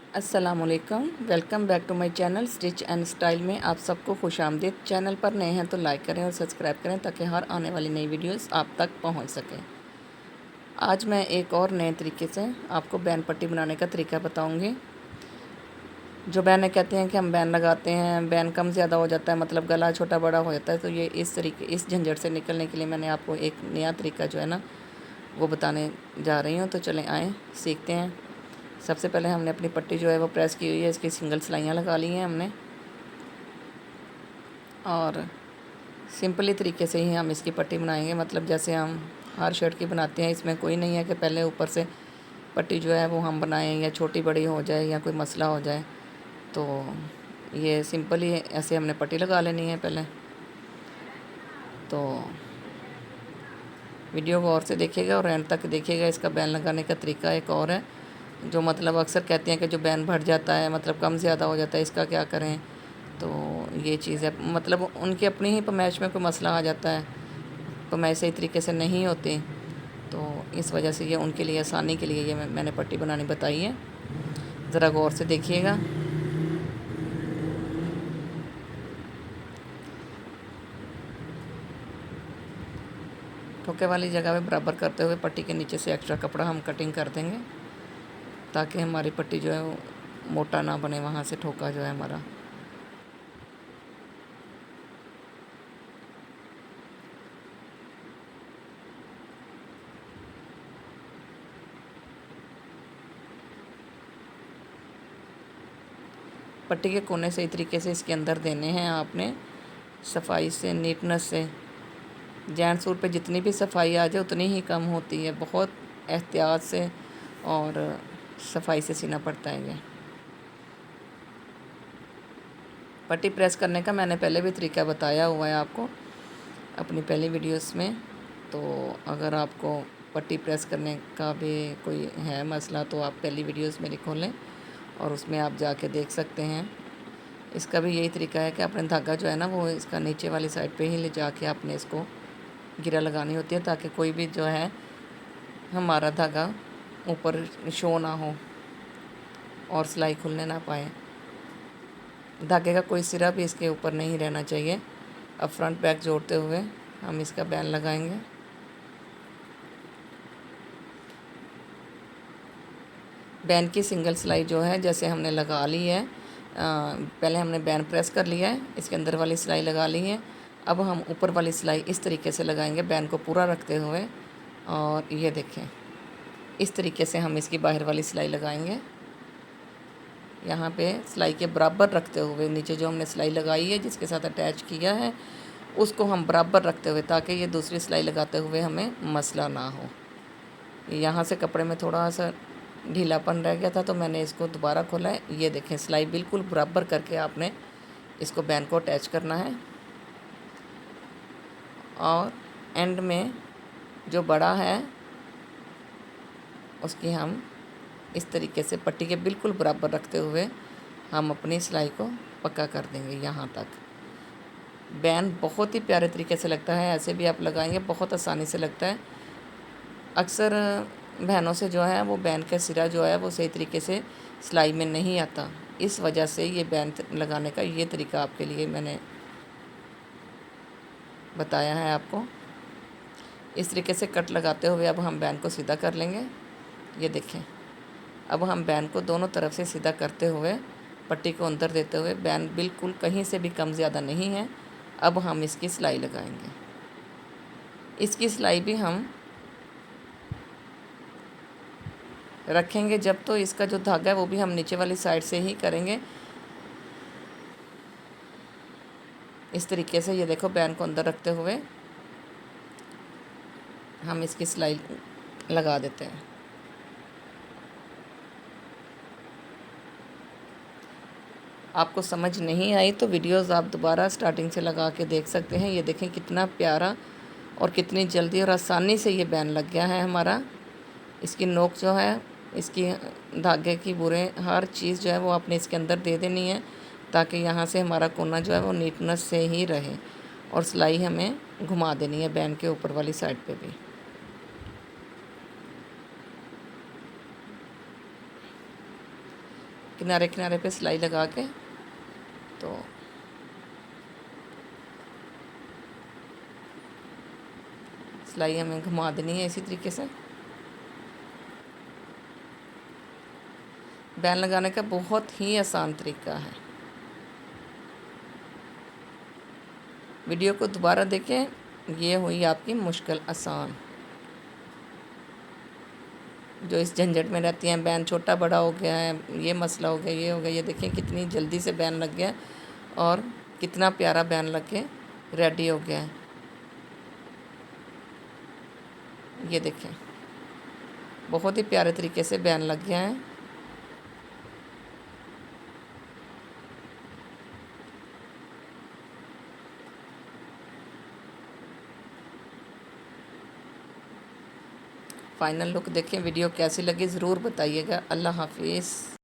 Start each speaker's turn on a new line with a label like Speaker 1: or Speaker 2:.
Speaker 1: अस्सलामुअलैकुम, welcome back to my channel stitch and style में आप सबको खुशामदीद। चैनल पर नए हैं तो लाइक करें और सब्सक्राइब करें ताकि हर आने वाली नई वीडियोस आप तक पहुंच सकें। आज मैं एक और नए तरीके से आपको बैन पट्टी बनाने का तरीका बताऊंगी। जो बहनें कहते हैं कि हम बैन लगाते हैं, बैन कम ज़्यादा हो जाता है, मतलब गला छोटा बड़ा हो जाता है, तो ये इस झंझट से निकलने के लिए मैंने आपको एक नया तरीका जो है ना वो बताने जा रही हूँ। तो चलें आएँ सीखते हैं। सबसे पहले हमने अपनी पट्टी जो है वो प्रेस की हुई है, इसकी सिंगल सिलाइयाँ लगा ली हैं हमने, और सिंपली तरीके से ही हम इसकी पट्टी बनाएंगे। मतलब जैसे हम हर शर्ट की बनाते हैं, इसमें कोई नहीं है कि पहले ऊपर से पट्टी जो है वो हम बनाएं या छोटी बड़ी हो जाए या कोई मसला हो जाए। तो ये सिंपली ऐसे हमने पट्टी लगा लेनी है पहले। तो वीडियो को और से देखिएगा और एंड तक देखिएगा। इसका बैन लगाने का तरीका एक और है, जो मतलब अक्सर कहते हैं कि जो बैन बढ़ जाता है, मतलब कम ज़्यादा हो जाता है, इसका क्या करें। तो ये चीज़ है, मतलब उनकी अपनी ही पैमाइश में कोई मसला आ जाता है, पैमाइश सही तरीके से नहीं होती, तो इस वजह से ये उनके लिए आसानी के लिए ये मैंने पट्टी बनानी बताई है। ज़रा गौर से देखिएगा। ठोके वाली जगह पे बराबर करते हुए पट्टी के नीचे से एक्स्ट्रा कपड़ा हम कटिंग कर देंगे, ताकि हमारी पट्टी जो है वो मोटा ना बने, वहाँ से ठोका जो है हमारा। पट्टी के कोने सही तरीके से इसके अंदर देने हैं आपने, सफाई से, नीटनेस से। जेंट्स सूट पे जितनी भी सफाई आ जाए उतनी ही कम होती है, बहुत एहतियात से और सफाई से सीना पड़ता है ये। पट्टी प्रेस करने का मैंने पहले भी तरीका बताया हुआ है आपको अपनी पहली वीडियोस में। तो अगर आपको पट्टी प्रेस करने का भी कोई है मसला तो आप पहली वीडियोस मेरी खोलें और उसमें आप जाके देख सकते हैं। इसका भी यही तरीका है कि अपने धागा जो है ना वो इसका नीचे वाली साइड पे ही ले जाके आपने इसको गिरा लगानी होती है, ताकि कोई भी जो है हमारा धागा ऊपर शो ना हो और सिलाई खुलने ना पाए। धागे का कोई सिरा भी इसके ऊपर नहीं रहना चाहिए। अब फ्रंट बैक जोड़ते हुए हम इसका बैन लगाएंगे। बैन की सिंगल सिलाई जो है जैसे हमने लगा ली है, पहले हमने बैन प्रेस कर लिया है, इसके अंदर वाली सिलाई लगा ली है। अब हम ऊपर वाली सिलाई इस तरीके से लगाएंगे बैन को पूरा रखते हुए, और ये देखें इस तरीके से हम इसकी बाहर वाली सिलाई लगाएंगे। यहाँ पे सिलाई के बराबर रखते हुए नीचे जो हमने सिलाई लगाई है जिसके साथ अटैच किया है उसको हम बराबर रखते हुए, ताकि ये दूसरी सिलाई लगाते हुए हमें मसला ना हो। यहाँ से कपड़े में थोड़ा सा ढीलापन रह गया था तो मैंने इसको दोबारा खोला है। ये देखें सिलाई बिल्कुल बराबर करके आपने इसको बैन को अटैच करना है, और एंड में जो बड़ा है उसकी हम इस तरीके से पट्टी के बिल्कुल बराबर रखते हुए हम अपनी सिलाई को पक्का कर देंगे। यहाँ तक बैन बहुत ही प्यारे तरीके से लगता है, ऐसे भी आप लगाएंगे बहुत आसानी से लगता है। अक्सर बहनों से जो है वो बैन का सिरा जो है वो सही तरीके से सिलाई में नहीं आता, इस वजह से ये बैन लगाने का ये तरीका आपके लिए मैंने बताया है आपको। इस तरीके से कट लगाते हुए अब हम बैन को सीधा कर लेंगे। ये देखें अब हम बैन को दोनों तरफ से सीधा करते हुए पट्टी को अंदर देते हुए, बैन बिल्कुल कहीं से भी कम ज़्यादा नहीं है। अब हम इसकी सिलाई लगाएंगे। इसकी सिलाई भी हम रखेंगे जब तो इसका जो धागा है वो भी हम नीचे वाली साइड से ही करेंगे। इस तरीके से ये देखो बैन को अंदर रखते हुए हम इसकी सिलाई लगा देते हैं। आपको समझ नहीं आई तो वीडियोस आप दोबारा स्टार्टिंग से लगा के देख सकते हैं। ये देखें कितना प्यारा और कितनी जल्दी और आसानी से ये बैन लग गया है हमारा। इसकी नोक जो है, इसकी धागे की बुरे हर चीज़ जो है वो आपने इसके अंदर दे देनी है, ताकि यहाँ से हमारा कोना जो है वो नीटनेस से ही रहे, और सिलाई हमें घुमा देनी है बैन के ऊपर वाली साइड पे भी। किनारे किनारे पे सिलाई लगा के। तो सिलाई हमें घुमा देनी है इसी तरीके से। बैन लगाने का बहुत ही आसान तरीका है। वीडियो को दोबारा देखें, ये हुई आपकी मुश्किल आसान। जो इस झंझट में रहती हैं, बैन छोटा बड़ा हो गया है, ये मसला हो गया, ये हो गया, ये देखें कितनी जल्दी से बैन लग गया और कितना प्यारा बैन लग के रेडी हो गया है। ये देखें बहुत ही प्यारे तरीके से बैन लग गया है। फाइनल लुक देखें। वीडियो कैसी लगी ज़रूर बताइएगा। अल्लाह हाफिज़।